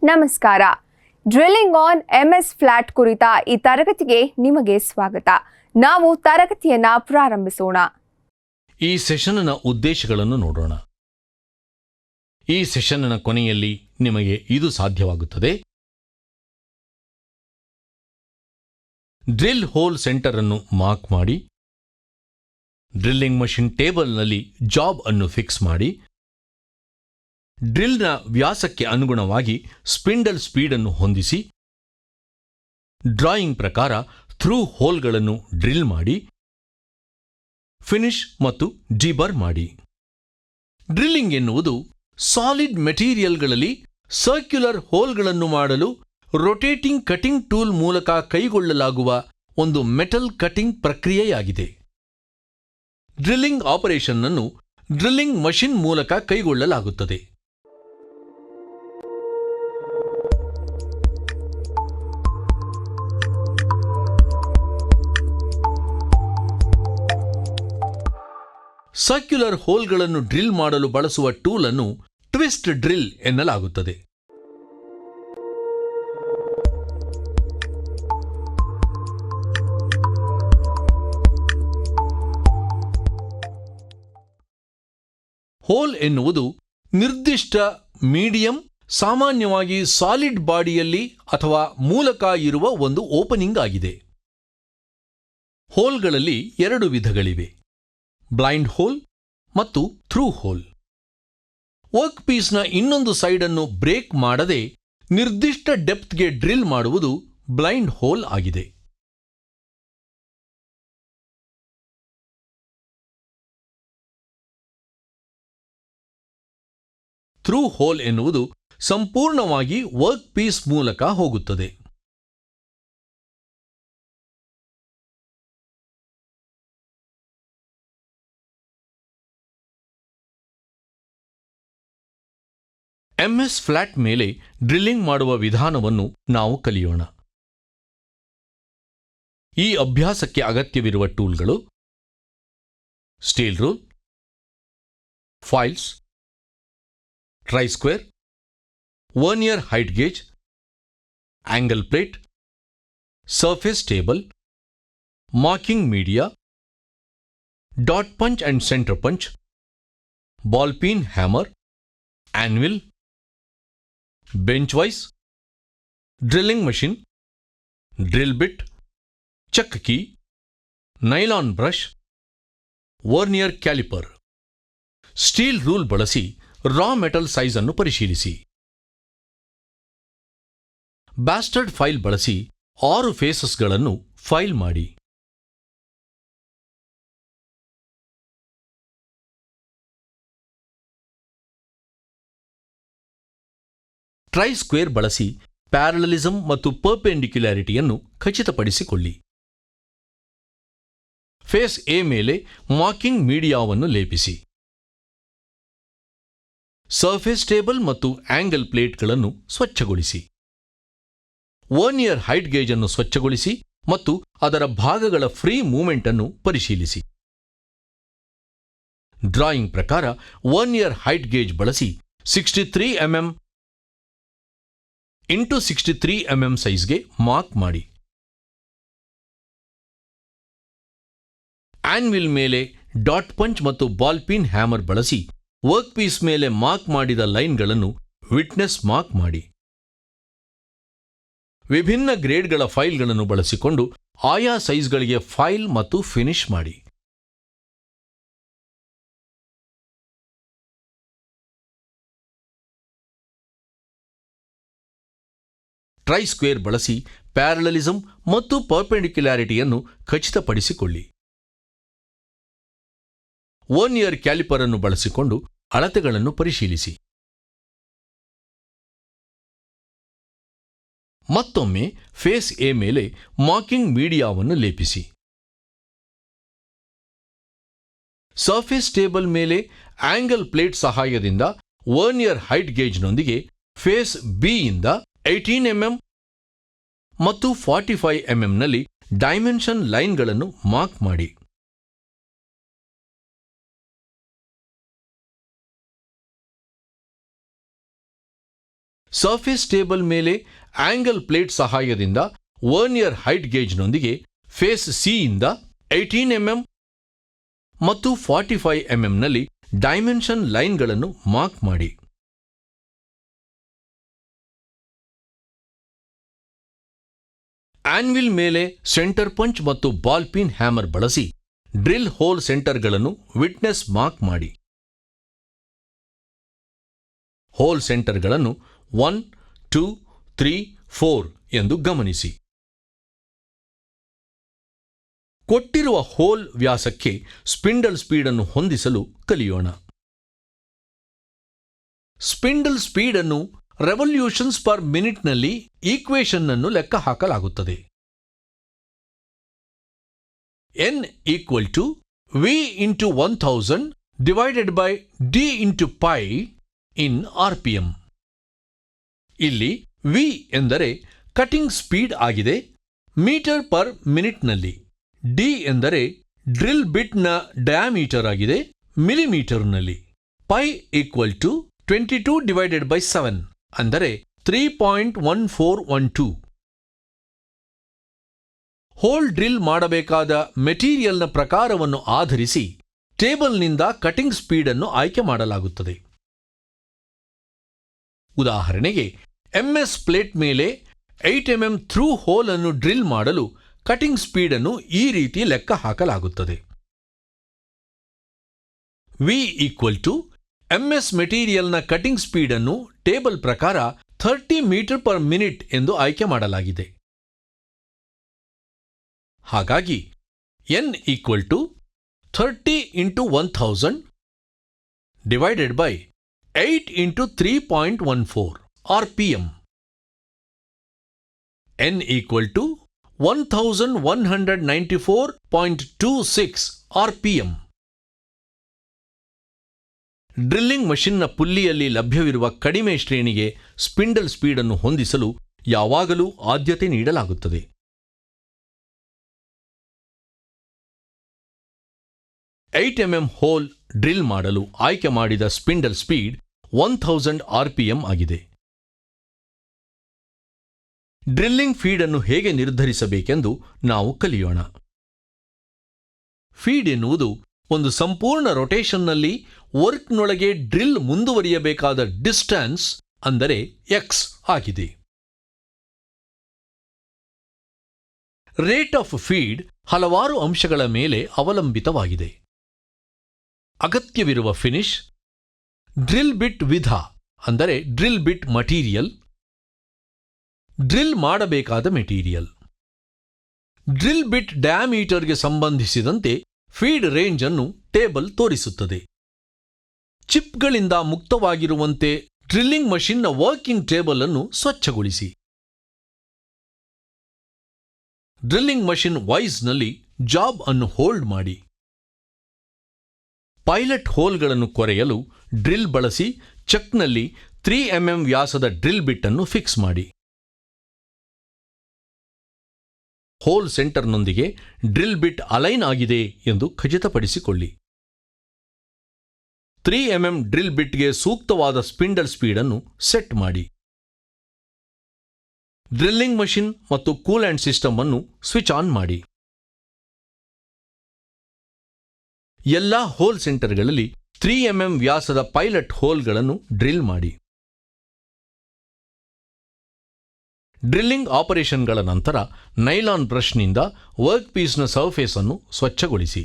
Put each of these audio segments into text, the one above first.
ನಮಸ್ಕಾರ. Drilling on MS flat ಕುರಿತ ಈ ತರಗತಿಗೆ ನಿಮಗೆ ಸ್ವಾಗತ. ನಾವು ತರಗತಿಯನ್ನ ಪ್ರಾರಂಭಿಸೋಣ. ಈ ಸೆಷನ್ನ ಉದ್ದೇಶಗಳನ್ನು ನೋಡೋಣ. ಈ ಸೆಷನ್ನ ಕೊನೆಯಲ್ಲಿ ನಿಮಗೆ ಇದು ಸಾಧ್ಯವಾಗುತ್ತದೆ. ಡ್ರಿಲ್ ಹೋಲ್ ಸೆಂಟರ್ ಅನ್ನು ಮಾರ್ಕ್ ಮಾಡಿ, ಡ್ರಿಲ್ಲಿಂಗ್ ಮಷಿನ್ ಟೇಬಲ್ನಲ್ಲಿ ಜಾಬ್ ಅನ್ನು ಫಿಕ್ಸ್ ಮಾಡಿ, ಡ್ರಿಲ್ನ ವ್ಯಾಸಕ್ಕೆ ಅನುಗುಣವಾಗಿ ಸ್ಪಿಂಡಲ್ ಸ್ಪೀಡನ್ನು ಹೊಂದಿಸಿ, ಡ್ರಾಯಿಂಗ್ ಪ್ರಕಾರ ಥ್ರೂ ಹೋಲ್ಗಳನ್ನು ಡ್ರಿಲ್ ಮಾಡಿ, ಫಿನಿಶ್ ಮತ್ತು ಡಿಬರ್ ಮಾಡಿ. ಡ್ರಿಲ್ಲಿಂಗ್ ಎನ್ನುವುದು ಸಾಲಿಡ್ ಮೆಟೀರಿಯಲ್ಗಳಲ್ಲಿ ಸರ್ಕ್ಯುಲರ್ ಹೋಲ್ಗಳನ್ನು ಮಾಡಲು ರೊಟೇಟಿಂಗ್ ಕಟಿಂಗ್ ಟೂಲ್ ಮೂಲಕ ಕೈಗೊಳ್ಳಲಾಗುವ ಒಂದು ಮೆಟಲ್ ಕಟಿಂಗ್ ಪ್ರಕ್ರಿಯೆಯಾಗಿದೆ. ಡ್ರಿಲ್ಲಿಂಗ್ ಆಪರೇಷನ್ ಅನ್ನು ಡ್ರಿಲ್ಲಿಂಗ್ ಮಷಿನ್ ಮೂಲಕ ಕೈಗೊಳ್ಳಲಾಗುತ್ತದೆ. ಸರ್ಕ್ಯುಲರ್ ಹೋಲ್ಗಳನ್ನು ಡ್ರಿಲ್ ಮಾಡಲು ಬಳಸುವ ಟೂಲ್ ಅನ್ನು ಟ್ವಿಸ್ಟ್ ಡ್ರಿಲ್ ಎನ್ನಲಾಗುತ್ತದೆ. ಹೋಲ್ ಎನ್ನುವುದು ನಿರ್ದಿಷ್ಟ ಮೀಡಿಯಂ, ಸಾಮಾನ್ಯವಾಗಿ ಸಾಲಿಡ್ ಬಾಡಿಯಲ್ಲಿ ಅಥವಾ ಮೂಲಕ ಇರುವ ಒಂದು ಓಪನಿಂಗ್ ಆಗಿದೆ. ಹೋಲ್ಗಳಲ್ಲಿ ಎರಡು ವಿಧಗಳಿವೆ: ಬ್ಲೈಂಡ್ ಹೋಲ್ ಮತ್ತು ಥ್ರೂ ಹೋಲ್. ವರ್ಕ್ ಪೀಸ್ನ ಇನ್ನೊಂದು ಸೈಡ್ ಅನ್ನು ಬ್ರೇಕ್ ಮಾಡದೆ ನಿರ್ದಿಷ್ಟ ಡೆಪ್ತ್ಗೆ ಡ್ರಿಲ್ ಮಾಡುವುದು ಬ್ಲೈಂಡ್ ಹೋಲ್ ಆಗಿದೆ. ಥ್ರೂ ಹೋಲ್ ಎನ್ನುವುದು ಸಂಪೂರ್ಣವಾಗಿ ವರ್ಕ್ ಪೀಸ್ ಮೂಲಕ ಹೋಗುತ್ತದೆ. MS ಫ್ಲಾಟ್ ಮೇಲೆ ಡ್ರಿಲ್ಲಿಂಗ್ ಮಾಡುವ ವಿಧಾನವನ್ನು ನಾವು ಕಲಿಯೋಣ. ಈ ಅಭ್ಯಾಸಕ್ಕೆ ಅಗತ್ಯವಿರುವ ಟೂಲ್ಗಳು: steel rule, files, try square, vernier height gauge, angle plate, surface table, marking media, dot punch and centre punch, ball peen hammer, anvil, bench vice, drilling machine, drill bit, chuck key, nylon brush, vernier caliper. Steel rule ಬಳಸಿ raw metal size ಅನ್ನು ಪರಿಶೀಲಿಸಿ. ಬ್ಯಾಸ್ಟರ್ಡ್ file ಬಳಸಿ 6 ಫೇಸಸ್ಗಳನ್ನು file ಮಾಡಿ. Try square ಬಳಸಿ ಪ್ಯಾರಲಲಿಸಮ್ ಮತ್ತು ಪರ್ಪೆಂಡಿಕ್ಯುಲಾರಿಟಿಯನ್ನು ಖಚಿತಪಡಿಸಿಕೊಳ್ಳಿ. Face A ಮೇಲೆ marking ಮೀಡಿಯಾವನ್ನು ಲೇಪಿಸಿ. Surface table ಮತ್ತು ಆಂಗಲ್ ಪ್ಲೇಟ್ಗಳನ್ನು ಸ್ವಚ್ಛಗೊಳಿಸಿ. ವರ್ನಿಯರ್ ಹೈಟ್ ಗೇಜ್ ಅನ್ನು ಸ್ವಚ್ಛಗೊಳಿಸಿ ಮತ್ತು ಅದರ ಭಾಗಗಳ ಫ್ರೀ ಮೂವ್ಮೆಂಟ್ ಅನ್ನು ಪರಿಶೀಲಿಸಿ. ಡ್ರಾಯಿಂಗ್ ಪ್ರಕಾರ ವರ್ನಿಯರ್ ಹೈಟ್ ಗೇಜ್ ಬಳಸಿ 63 mm ಇಂಟು 63 mm ಸೈಜ್ಗೆ ಮಾರ್ಕ್ ಮಾಡಿ. ಆನ್ವಿಲ್ ಮೇಲೆ ಡಾಟ್ ಪಂಚ್ ಮತ್ತು ಬಾಲ್ ಪೀನ್ ಹ್ಯಾಮರ್ ಬಳಸಿ ವರ್ಕ್ ಪೀಸ್ ಮೇಲೆ ಮಾರ್ಕ್ ಮಾಡಿದ ಲೈನ್ಗಳನ್ನು ವಿಟ್ನೆಸ್ ಮಾರ್ಕ್ ಮಾಡಿ. ವಿಭಿನ್ನ ಗ್ರೇಡ್ಗಳ ಫೈಲ್ಗಳನ್ನು ಬಳಸಿಕೊಂಡು ಆಯಾ ಸೈಜ್ಗಳಿಗೆ ಫೈಲ್ ಮತ್ತು ಫಿನಿಶ್ ಮಾಡಿ. ಟ್ರೈ ಸ್ಕ್ವೇರ್ ಬಳಸಿ ಪ್ಯಾರಲಲಿಸಮ್ ಮತ್ತು ಪರ್ಪೆಂಡಿಕ್ಯುಲಾರಿಟಿಯನ್ನು ಖಚಿತಪಡಿಸಿಕೊಳ್ಳಿ. ವರ್ನಿಯರ್ ಕ್ಯಾಲಿಪರ್ ಅನ್ನು ಬಳಸಿಕೊಂಡು ಅಳತೆಗಳನ್ನು ಪರಿಶೀಲಿಸಿ. ಮತ್ತೊಮ್ಮೆ ಫೇಸ್ ಎ ಮೇಲೆ ಮಾರ್ಕಿಂಗ್ ಮೀಡಿಯಾವನ್ನು ಲೇಪಿಸಿ. ಸರ್ಫೇಸ್ ಟೇಬಲ್ ಮೇಲೆ ಆಂಗಲ್ ಪ್ಲೇಟ್ ಸಹಾಯದಿಂದ ವರ್ನಿಯರ್ ಹೈಟ್ ಗೇಜ್ನೊಂದಿಗೆ ಫೇಸ್ ಬಿ ಇಂದ 18 mm ಮತ್ತು 45 mm ನಲ್ಲಿ ಡೈಮೆನ್ಷನ್ ಲೈನ್ಗಳನ್ನು ಮಾರ್ಕ್ ಮಾಡಿ. ಸರ್ಫೇಸ್ ಟೇಬಲ್ ಮೇಲೆ ಆಂಗಲ್ ಪ್ಲೇಟ್ ಸಹಾಯದಿಂದ ವರ್ನಿಯರ್ ಹೈಟ್ ಗೇಜ್ನೊಂದಿಗೆ ಫೇಸ್ ಸಿ ಇಂದ 18 mm ಮತ್ತು 45 mm ನಲ್ಲಿ ಡೈಮೆನ್ಷನ್ ಲೈನ್ಗಳನ್ನು ಮಾರ್ಕ್ ಮಾಡಿ. ಆನ್ವಿಲ್ ಮೇಲೆ ಸೆಂಟರ್ ಪಂಚ್ ಮತ್ತು ಬಾಲ್ ಪಿನ್ ಹ್ಯಾಮರ್ ಬಳಸಿ ಡ್ರಿಲ್ ಹೋಲ್ ಸೆಂಟರ್ಗಳನ್ನು ವಿಟ್ನೆಸ್ ಮಾರ್ಕ್ ಮಾಡಿ. ಹೋಲ್ ಸೆಂಟರ್ಗಳನ್ನು 1, 2, 3, 4 ಎಂದು ಗಮನಿಸಿ. ಕೊಟ್ಟಿರುವ ಹೋಲ್ ವ್ಯಾಸಕ್ಕೆ ಸ್ಪಿಂಡಲ್ ಸ್ಪೀಡ್ ಅನ್ನು ಹೊಂದಿಸಲು ಕಲಿಯೋಣ. ಸ್ಪಿಂಡಲ್ ಸ್ಪೀಡ್ ಅನ್ನು ರೆವಲ್ಯೂಷನ್ಸ್ ಪರ್ ಮಿನಿಟ್ನಲ್ಲಿ ಈಕ್ವೇಶನ್ ಅನ್ನು ಲೆಕ್ಕ ಹಾಕಲಾಗುತ್ತದೆ. N equal to V into 1000 divided by D into pi in RPM. ಇಲ್ಲಿ V ಎಂದರೆ ಕಟಿಂಗ್ ಸ್ಪೀಡ್ ಆಗಿದೆ ಮೀಟರ್ ಪರ್ ಮಿನಿಟ್ನಲ್ಲಿ. D ಎಂದರೆ ಡ್ರಿಲ್ ಬಿಟ್ನ ಡಯಾಮೀಟರ್ ಆಗಿದೆ ಮಿಲಿಮೀಟರ್ನಲ್ಲಿ. Pi equal to 22 divided by 7 ಅಂದರೆ 3.1412. ಹೋಲ್ ಡ್ರಿಲ್ ಮಾಡಬೇಕಾದ ಮೆಟೀರಿಯಲ್ನ ಪ್ರಕಾರವನ್ನು ಆಧರಿಸಿ ಟೇಬಲ್ನಿಂದ ಕಟಿಂಗ್ ಸ್ಪೀಡ್ ಅನ್ನು ಆಯ್ಕೆ ಮಾಡಲಾಗುತ್ತದೆ. ಉದಾಹರಣೆಗೆ MS ಪ್ಲೇಟ್ ಮೇಲೆ 8 mm ಥ್ರೂ ಹೋಲ್ ಅನ್ನು ಡ್ರಿಲ್ ಮಾಡಲು ಕಟಿಂಗ್ ಸ್ಪೀಡ್ ಅನ್ನು ಈ ರೀತಿ ಲೆಕ್ಕ ಹಾಕಲಾಗುತ್ತದೆ. V ಈಕ್ವಲ್ ಟು MS ಮೆಟೀರಿಯಲ್ನ ಕಟಿಂಗ್ ಸ್ಪೀಡ್ ಅನ್ನು ಟೇಬಲ್ ಪ್ರಕಾರ 30 ಮೀಟರ್ ಪರ್ ಮಿನಿಟ್ ಎಂದು ಆಯ್ಕೆ ಮಾಡಲಾಗಿದೆ. ಹಾಗಾಗಿ N equal to 30 into 1000 divided by 8 into 3.14 RPM. N equal to 1194.26 RPM. Drilling ಮಷಿನ್ನ ಪುಲ್ಲಿಯಲ್ಲಿ ಲಭ್ಯವಿರುವ ಕಡಿಮೆ ಶ್ರೇಣಿಗೆ ಸ್ಪಿಂಡಲ್ ಸ್ಪೀಡ್ ಅನ್ನು ಹೊಂದಿಸಲು ಯಾವಾಗಲೂ ಆದ್ಯತೆ ನೀಡಲಾಗುತ್ತದೆ. $8 mm ಹೋಲ್ ಡ್ರಿಲ್ ಮಾಡಲು ಆಯ್ಕೆ ಮಾಡಿದ ಸ್ಪಿಂಡಲ್ ಸ್ಪೀಡ್ 1000 RPM ಆಗಿದೆ. ಡ್ರಿಲ್ಲಿಂಗ್ ಫೀಡ್ ಅನ್ನು ಹೇಗೆ ನಿರ್ಧರಿಸಬೇಕೆಂದು ನಾವು ಕಲಿಯೋಣ. ಫೀಡ್ ಎನ್ನುವುದು ಒಂದು ಸಂಪೂರ್ಣ ರೊಟೇಷನ್ನಲ್ಲಿ ವರ್ಕ್ನೊಳಗೆ ಡ್ರಿಲ್ ಮುಂದುವರಿಯಬೇಕಾದ ಡಿಸ್ಟೆನ್ಸ್ ಅಂದರೆ X ಆಗಿದೆ. ರೇಟ್ ಆಫ್ ಫೀಡ್ ಹಲವಾರು ಅಂಶಗಳ ಮೇಲೆ ಅವಲಂಬಿತವಾಗಿದೆ. ಅಗತ್ಯವಿರುವ ಫಿನಿಶ್, ಡ್ರಿಲ್ ಬಿಟ್ ವಿಧ ಅಂದರೆ ಡ್ರಿಲ್ ಬಿಟ್ ಮಟೀರಿಯಲ್, ಡ್ರಿಲ್ ಮಾಡಬೇಕಾದ ಮೆಟೀರಿಯಲ್. ಡ್ರಿಲ್ ಬಿಟ್ ಡಯಾಮೀಟರ್ಗೆ ಸಂಬಂಧಿಸಿದಂತೆ ಫೀಡ್ ರೇಂಜ್ ಅನ್ನು ಟೇಬಲ್ ತೋರಿಸುತ್ತದೆ. ಚಿಪ್ಗಳಿಂದ ಮುಕ್ತವಾಗಿರುವಂತೆ ಡ್ರಿಲ್ಲಿಂಗ್ ಮಷಿನ್ನ ವರ್ಕಿಂಗ್ ಟೇಬಲ್ ಅನ್ನು ಸ್ವಚ್ಛಗೊಳಿಸಿ. ಡ್ರಿಲ್ಲಿಂಗ್ ಮಷಿನ್ ವೈಸ್ನಲ್ಲಿ ಜಾಬ್ ಅನ್ನು ಹೋಲ್ಡ್ ಮಾಡಿ. ಪೈಲಟ್ ಹೋಲ್ಗಳನ್ನು ಕೊರೆಯಲು ಡ್ರಿಲ್ ಬಳಸಿ ಚಕ್ನಲ್ಲಿ 3 mm ವ್ಯಾಸದ ಡ್ರಿಲ್ ಬಿಟ್ ಅನ್ನು ಫಿಕ್ಸ್ ಮಾಡಿ. ಹೋಲ್ ಸೆಂಟರ್ನೊಂದಿಗೆ ಡ್ರಿಲ್ ಬಿಟ್ ಅಲೈನ್ ಆಗಿದೆ ಎಂದು ಖಚಿತಪಡಿಸಿಕೊಳ್ಳಿ. 3 mm ಡ್ರಿಲ್ ಬಿಟ್ಗೆ ಸೂಕ್ತವಾದ ಸ್ಪಿಂಡಲ್ ಸ್ಪೀಡ್ ಅನ್ನು ಸೆಟ್ ಮಾಡಿ. ಡ್ರಿಲ್ಲಿಂಗ್ ಮಷಿನ್ ಮತ್ತು ಕೂಲೆಂಟ್ ಸಿಸ್ಟಮ್ ಅನ್ನು ಸ್ವಿಚ್ ಆನ್ ಮಾಡಿ. ಎಲ್ಲಾ ಹೋಲ್ ಸೆಂಟರ್ಗಳಲ್ಲಿ 3 mm ವ್ಯಾಸದ ಪೈಲಟ್ ಹೋಲ್ಗಳನ್ನು ಡ್ರಿಲ್ ಮಾಡಿ. ಡ್ರಿಲ್ಲಿಂಗ್ ಆಪರೇಷನ್ಗಳ ನಂತರ ನೈಲಾನ್ ಬ್ರಷ್ನಿಂದ ವರ್ಕ್ ಪೀಸ್ನ ಸರ್ಫೇಸ್ ಅನ್ನು ಸ್ವಚ್ಛಗೊಳಿಸಿ.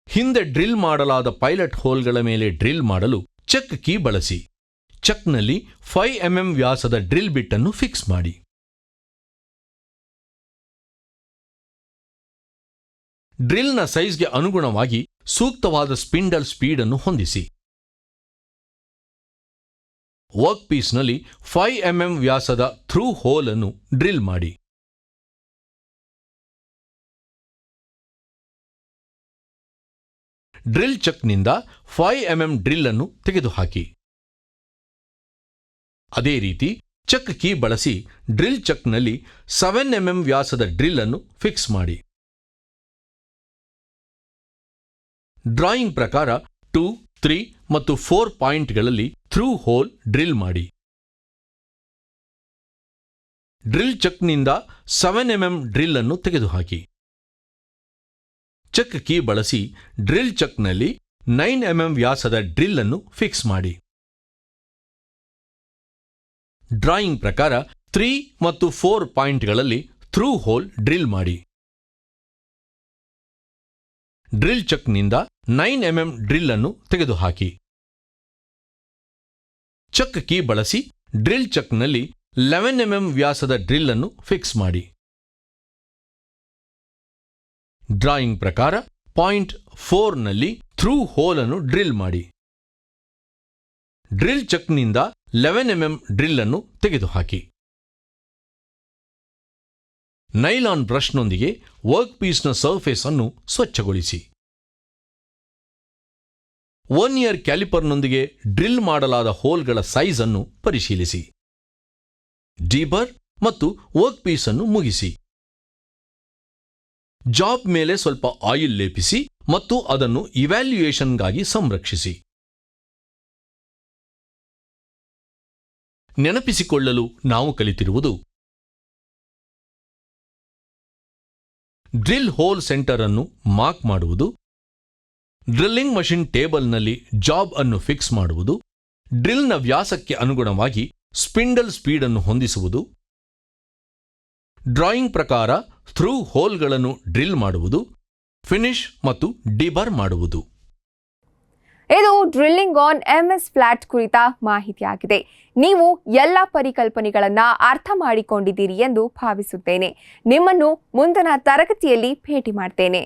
ಹಿಂದೆ ಡ್ರಿಲ್ ಮಾಡಲಾದ ಪೈಲಟ್ ಹೋಲ್ಗಳ ಮೇಲೆ ಡ್ರಿಲ್ ಮಾಡಲು ಚೆಕ್ ಕೀ ಬಳಸಿ. ಚೆಕ್ನಲ್ಲಿ 5 mm ವ್ಯಾಸದ ಡ್ರಿಲ್ ಬಿಟ್ ಅನ್ನು ಫಿಕ್ಸ್ ಮಾಡಿ. ಡ್ರಿಲ್ನ ಸೈಜ್ಗೆ ಅನುಗುಣವಾಗಿ ಸೂಕ್ತವಾದ ಸ್ಪಿಂಡಲ್ ಸ್ಪೀಡ್ ಅನ್ನು ಹೊಂದಿಸಿ. ವರ್ಕ್ ಪೀಸ್ನಲ್ಲಿ 5 mm ವ್ಯಾಸದ ಥ್ರೂ ಹೋಲ್ ಅನ್ನು ಡ್ರಿಲ್ ಮಾಡಿ. ಡ್ರಿಲ್ ಚಕ್ನಿಂದ 5 mm ಡ್ರಿಲ್ ಅನ್ನು ತೆಗೆದುಹಾಕಿ. ಅದೇ ರೀತಿ ಚೆಕ್ ಕೀ ಬಳಸಿ ಡ್ರಿಲ್ ಚಕ್ನಲ್ಲಿ 7 mm ವ್ಯಾಸದ ಡ್ರಿಲ್ ಅನ್ನು ಫಿಕ್ಸ್ ಮಾಡಿ. ಡ್ರಾಯಿಂಗ್ ಪ್ರಕಾರ 2, 3 ಮತ್ತು 4 ಪಾಯಿಂಟ್ಗಳಲ್ಲಿ ಥ್ರೂ ಹೋಲ್ ಡ್ರಿಲ್ ಮಾಡಿ. ಡ್ರಿಲ್ ಚಕ್ನಿಂದ 7 mm ಡ್ರಿಲ್ ಅನ್ನು ತೆಗೆದುಹಾಕಿ. ಚಕ್ ಕೀ ಬಳಸಿ ಡ್ರಿಲ್ ಚಕ್ನಲ್ಲಿ 9 mm ವ್ಯಾಸದ ಡ್ರಿಲ್ ಅನ್ನು ಫಿಕ್ಸ್ ಮಾಡಿ. ಡ್ರಾಯಿಂಗ್ ಪ್ರಕಾರ 3 ಮತ್ತು 4 ಪಾಯಿಂಟ್ಗಳಲ್ಲಿ ಥ್ರೂ ಹೋಲ್ ಡ್ರಿಲ್ ಮಾಡಿ. ಡ್ರಿಲ್ ಚಕ್ನಿಂದ 9 mm ಡ್ರಿಲ್ ಅನ್ನು ತೆಗೆದುಹಾಕಿ. ಚಕ್ ಕೀ ಬಳಸಿ ಡ್ರಿಲ್ ಚಕ್ನಲ್ಲಿ 11 mm ವ್ಯಾಸದ ಡ್ರಿಲ್ ಅನ್ನು ಫಿಕ್ಸ್ ಮಾಡಿ. ಡ್ರಾಯಿಂಗ್ ಪ್ರಕಾರ ಪಾಯಿಂಟ್ 4ನಲ್ಲಿ ಥ್ರೂ ಹೋಲ್ ಅನ್ನು ಡ್ರಿಲ್ ಮಾಡಿ. ಡ್ರಿಲ್ ಚಕ್ನಿಂದ 11 mm ಡ್ರಿಲ್ ಅನ್ನು ತೆಗೆದುಹಾಕಿ. ನೈಲಾನ್ ಬ್ರಷ್ನೊಂದಿಗೆ ವರ್ಕ್ ಪೀಸ್ನ ಸರ್ಫೇಸ್ ಅನ್ನು ಸ್ವಚ್ಛಗೊಳಿಸಿ. 1 ಇಯರ್ ಕ್ಯಾಲಿಪರ್ನೊಂದಿಗೆ ಡ್ರಿಲ್ ಮಾಡಲಾದ ಹೋಲ್ಗಳ ಸೈಜ್ ಅನ್ನು ಪರಿಶೀಲಿಸಿ. ಡೀಬರ್ ಮತ್ತು ವರ್ಕ್ ಪೀಸ್ ಅನ್ನು ಮುಗಿಸಿ. ಜಾಬ್ ಮೇಲೆ ಸ್ವಲ್ಪ ಆಯಿಲ್ ಲೇಪಿಸಿ ಮತ್ತು ಅದನ್ನು ಇವ್ಯಾಲ್ಯೂಯೇಷನ್ಗಾಗಿ ಸಂರಕ್ಷಿಸಿ. ನೆನಪಿಸಿಕೊಳ್ಳಲು ನಾವು ಕಲಿತಿರುವುದು: ಡ್ರಿಲ್ ಹೋಲ್ ಸೆಂಟರ್ ಅನ್ನು ಮಾರ್ಕ್ ಮಾಡುವುದು, ಡ್ರಿಲ್ಲಿಂಗ್ ಮಷಿನ್ ಟೇಬಲ್ನಲ್ಲಿ ಜಾಬ್ ಅನ್ನು ಫಿಕ್ಸ್ ಮಾಡುವುದು, ಡ್ರಿಲ್ನ ವ್ಯಾಸಕ್ಕೆ ಅನುಗುಣವಾಗಿ ಸ್ಪಿಂಡಲ್ ಸ್ಪೀಡ್ ಅನ್ನು ಹೊಂದಿಸುವುದು, ಡ್ರಾಯಿಂಗ್ ಪ್ರಕಾರ ಥ್ರೂ ಹೋಲ್ಗಳನ್ನು ಡ್ರಿಲ್ ಮಾಡುವುದು, ಫಿನಿಶ್ ಮತ್ತು ಡಿಬರ್ ಮಾಡುವುದು. ಇದು ಡ್ರಿಲ್ಲಿಂಗ್ ಆನ್ MS ಫ್ಲಾಟ್ ಕುರಿತ ಮಾಹಿತಿಯಾಗಿದೆ. ನೀವು ಎಲ್ಲ ಪರಿಕಲ್ಪನೆಗಳನ್ನ ಅರ್ಥ ಮಾಡಿಕೊಂಡಿದ್ದೀರಿ ಎಂದು ಭಾವಿಸುತ್ತೇನೆ. ನಿಮ್ಮನ್ನು ಮುಂದಿನ ತರಗತಿಯಲ್ಲಿ ಭೇಟಿ ಮಾಡ್ತೇನೆ.